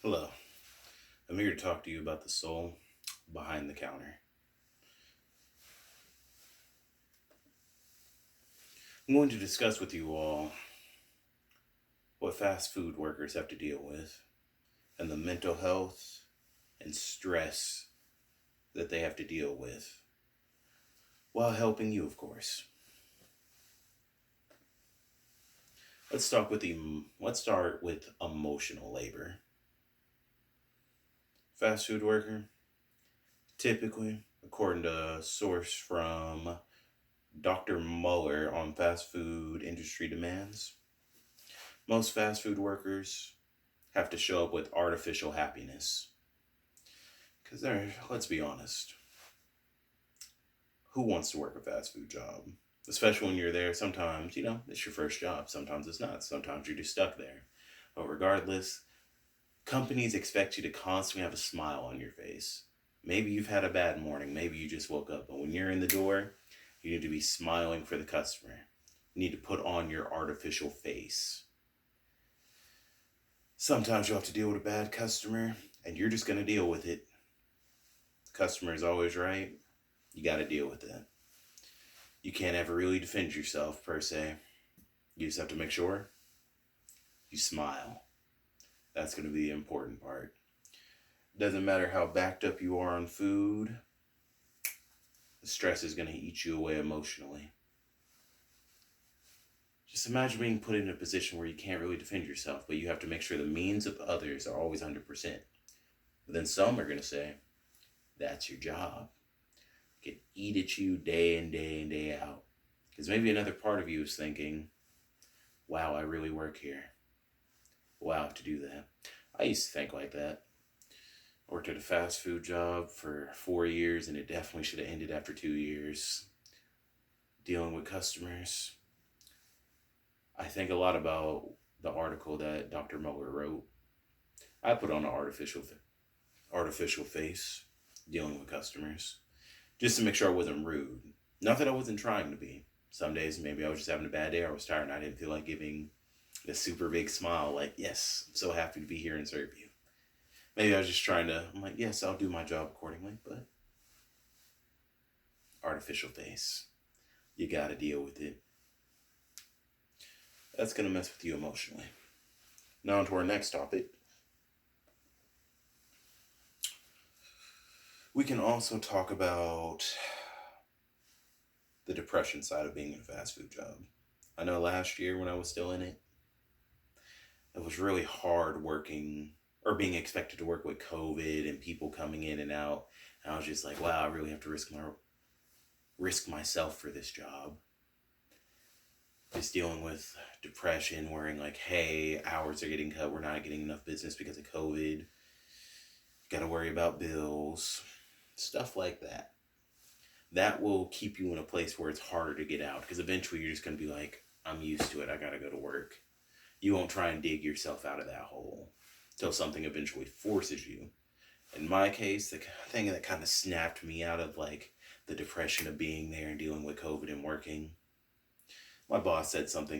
Hello, I'm here to talk to you about the soul behind the counter. I'm going to discuss with you all what fast food workers have to deal with and the mental health and stress that they have to deal with while helping you, of course. Let's start with emotional labor. Fast food worker, typically, according to a source from Dr. Muller on fast food industry demands, most fast food workers have to show up with artificial happiness. Because let's be honest, who wants to work a fast food job? Especially when you're there, sometimes, it's your first job. Sometimes it's not. Sometimes you're just stuck there. But regardless, companies expect you to constantly have a smile on your face. Maybe you've had a bad morning. Maybe you just woke up. But when you're in the door, you need to be smiling for the customer. You need to put on your artificial face. Sometimes you'll have to deal with a bad customer, and you're just going to deal with it. The customer is always right. You got to deal with it. You can't ever really defend yourself, per se. You just have to make sure you smile. That's going to be the important part. Doesn't matter how backed up you are on food, the stress is going to eat you away emotionally. Just imagine being put in a position where you can't really defend yourself, but you have to make sure the means of others are always 100%. But then some are going to say, that's your job. Can eat at you day in, day in, day out. Because maybe another part of you is thinking, wow, I really work here. Wow, I have to do that. I used to think like that. I worked at a fast food job for 4 years, and it definitely should have ended after 2 years. Dealing with customers. I think a lot about the article that Dr. Muller wrote. I put on an artificial face dealing with customers, just to make sure I wasn't rude. Not that I wasn't trying to be. Some days maybe I was just having a bad day, or I was tired and I didn't feel like giving a super big smile like, yes, I'm so happy to be here and serve you. Maybe I was just I'm like, yes, I'll do my job accordingly, but artificial face. You gotta deal with it. That's gonna mess with you emotionally. Now on to our next topic. We can also talk about the depression side of being in a fast food job. I know last year when I was still in it, it was really hard working or being expected to work with COVID and people coming in and out. And I was just like, wow, I really have to risk myself for this job. Just dealing with depression, worrying like, hey, hours are getting cut. We're not getting enough business because of COVID. Got to worry about bills, stuff like that. That will keep you in a place where it's harder to get out, because eventually you're just going to be like, I'm used to it. I got to go to work. You won't try and dig yourself out of that hole until something eventually forces you. In my case, the thing that kind of snapped me out of like the depression of being there and dealing with COVID and working, my boss said something